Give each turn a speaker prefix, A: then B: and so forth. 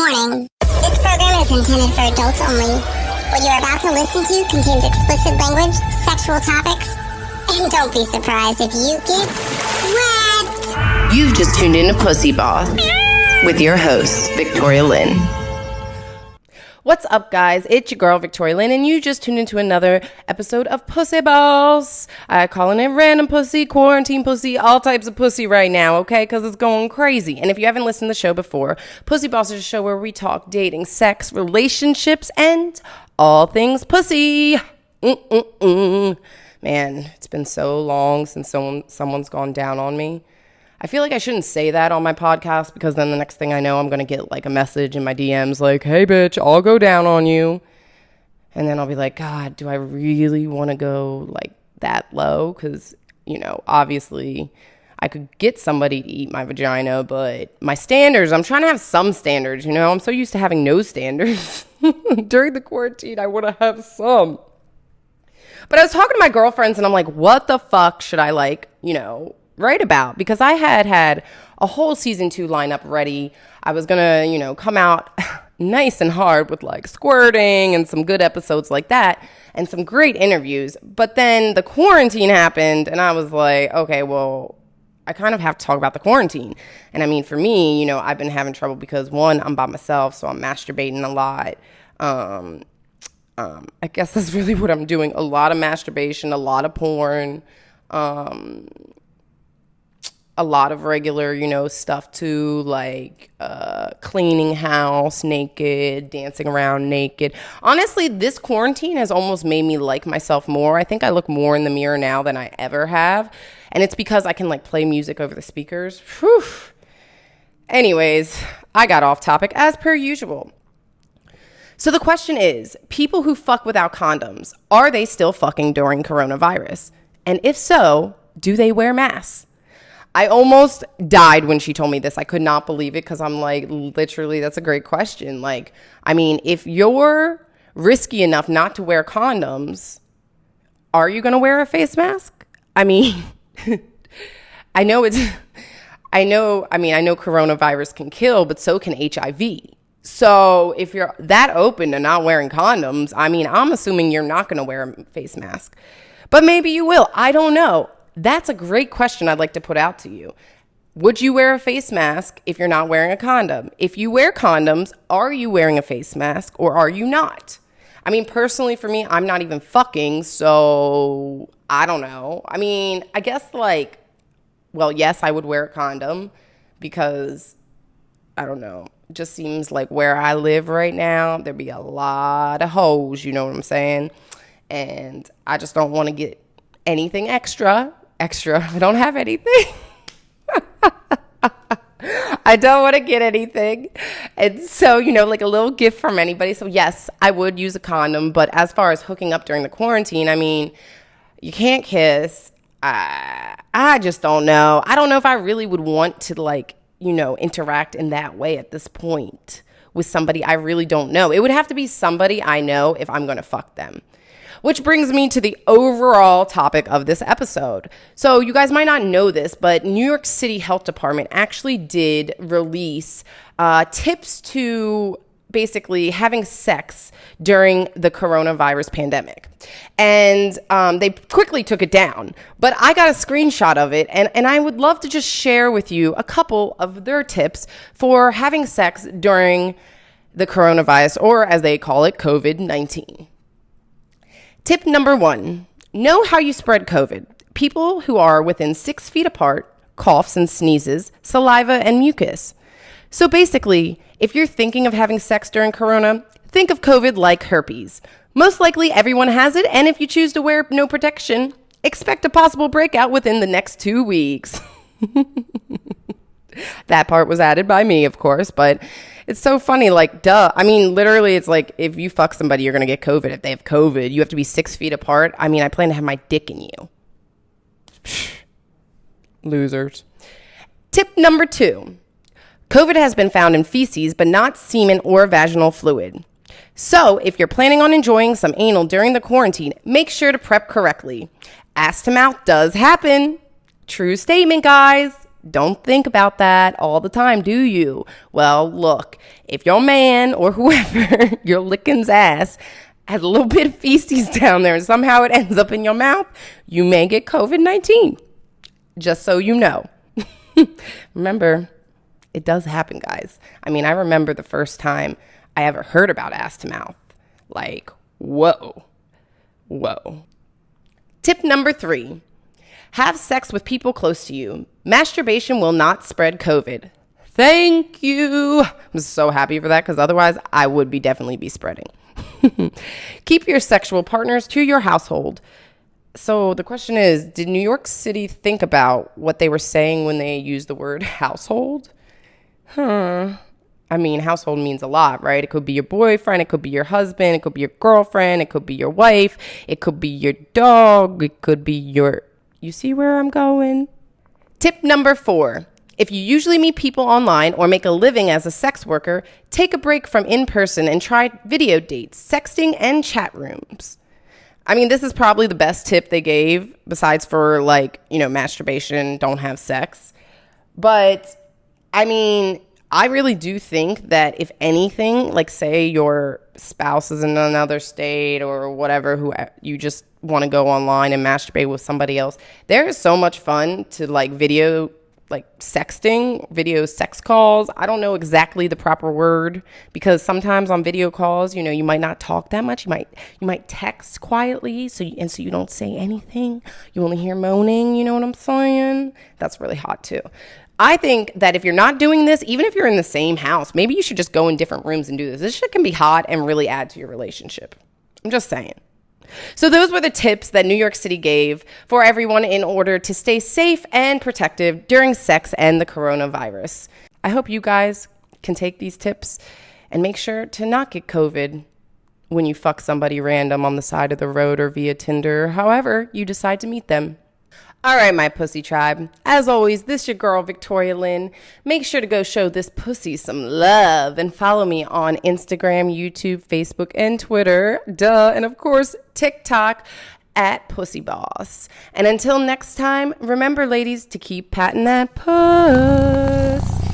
A: Warning. This program is intended for adults only. What you are about to listen to contains explicit language, sexual topics, and don't be surprised if you get wet.
B: You've just tuned in to PooseBoss with your host, Victoria Lynn.
C: What's up, guys? It's your girl, Victoria Lynn, and you just tuned into another episode of PooseBoss. I calling it random pussy, quarantine pussy, all types of pussy right now, okay? Because it's going crazy. And if you haven't listened to the show before, PooseBoss is a show where we talk dating, sex, relationships, and all things pussy. Man, it's been so long since someone's gone down on me. I feel like I shouldn't say that on my podcast because then the next thing I know, I'm going to get like a message in my DMs like, hey, bitch, I'll go down on you. And then I'll be like, God, do I really want to go like that low? Because, you know, obviously I could get somebody to eat my vagina, but my standards, I'm trying to have some standards, you know? I'm so used to having no standards. During the quarantine, I want to have some. But I was talking to my girlfriends and I'm like, what the fuck should I like, you know, write about? Because I had a whole season 2 lineup ready. I was gonna, you know, come out nice and hard with like squirting and some good episodes like that and some great interviews. But then the quarantine happened and I was like, okay, well, I kind of have to talk about the quarantine. And I mean, for me, you know, I've been having trouble because one, I'm by myself, so I'm masturbating a lot. I guess that's really what I'm doing. A lot of masturbation, a lot of porn, a lot of regular, you know, stuff too, like cleaning house naked, dancing around naked. Honestly, this quarantine has almost made me like myself more. I think I look more in the mirror now than I ever have. And it's because I can like play music over the speakers. Whew. Anyways, I got off topic as per usual. So the question is, people who fuck without condoms, are they still fucking during coronavirus? And if so, do they wear masks? I almost died when she told me this. I could not believe it because I'm like, literally, that's a great question. Like, I mean, if you're risky enough not to wear condoms, are you going to wear a face mask? I mean, I know coronavirus can kill, but so can HIV. So if you're that open to not wearing condoms, I mean, I'm assuming you're not going to wear a face mask. But maybe you will. I don't know. That's a great question I'd like to put out to you. Would you wear a face mask if you're not wearing a condom? If you wear condoms, are you wearing a face mask or are you not? I mean, personally for me, I'm not even fucking, so I don't know. I mean, I guess like, well, yes, I would wear a condom because, I don't know, it just seems like where I live right now, there'd be a lot of hoes, you know what I'm saying? And I just don't want to get anything extra. I don't have anything. I don't want to get anything. And so, you know, like a little gift from anybody. So yes, I would use a condom. But as far as hooking up during the quarantine, I mean, you can't kiss. I just don't know. I don't know if I really would want to like, you know, interact in that way at this point with somebody I really don't know. It would have to be somebody I know if I'm going to fuck them. Which brings me to the overall topic of this episode. So you guys might not know this, but New York City Health Department actually did release tips to basically having sex during the coronavirus pandemic. And they quickly took it down. But I got a screenshot of it, and I would love to just share with you a couple of their tips for having sex during the coronavirus, or as they call it, COVID-19. Tip number 1, know how you spread COVID. People who are within 6 feet apart, coughs and sneezes, saliva and mucus. So basically, if you're thinking of having sex during corona, think of COVID like herpes. Most likely everyone has it, and if you choose to wear no protection, expect a possible breakout within the next 2 weeks. That part was added by me, of course, but it's so funny, like, duh. I mean, literally, it's like, if you fuck somebody, you're going to get COVID. If they have COVID, you have to be 6 feet apart. I mean, I plan to have my dick in you. Losers. Tip number 2. COVID has been found in feces, but not semen or vaginal fluid. So, if you're planning on enjoying some anal during the quarantine, make sure to prep correctly. Ass to mouth does happen. True statement, guys. Don't think about that all the time, do you? Well, look, if your man or whoever you're licking's ass has a little bit of feces down there and somehow it ends up in your mouth, you may get COVID-19. Just so you know. Remember, it does happen, guys. I mean, I remember the first time I ever heard about ass to mouth. Like, whoa. Tip number 3, have sex with people close to you. Masturbation will not spread COVID. Thank you. I'm so happy for that because otherwise I would definitely be spreading. Keep your sexual partners to your household. So the question is, did New York City think about what they were saying when they used the word household? I mean, household means a lot, right? It could be your boyfriend, it could be your husband, it could be your girlfriend, it could be your wife, it could be your dog, it could be your... You see where I'm going? Tip number 4. If you usually meet people online or make a living as a sex worker, take a break from in-person and try video dates, sexting, and chat rooms. I mean, this is probably the best tip they gave besides for masturbation, don't have sex. But I mean, I really do think that if anything, like say your spouse is in another state or whatever, who you just want to go online and masturbate with somebody else, there is so much fun to video sexting, video sex calls. I don't know exactly the proper word because sometimes on video calls, you might not talk that much. You might text quietly, so you don't say anything. You only hear moaning. You know what I'm saying? That's really hot too. I think that if you're not doing this, even if you're in the same house, maybe you should just go in different rooms and do this. This shit can be hot and really add to your relationship. I'm just saying. So those were the tips that New York City gave for everyone in order to stay safe and protective during sex and the coronavirus. I hope you guys can take these tips and make sure to not get COVID when you fuck somebody random on the side of the road or via Tinder, however you decide to meet them. All right, my pussy tribe. As always, this your girl, Victoria Lynn. Make sure to go show this pussy some love and follow me on Instagram, YouTube, Facebook, and Twitter. Duh. And of course, TikTok at PooseBoss. And until next time, remember, ladies, to keep patting that puss.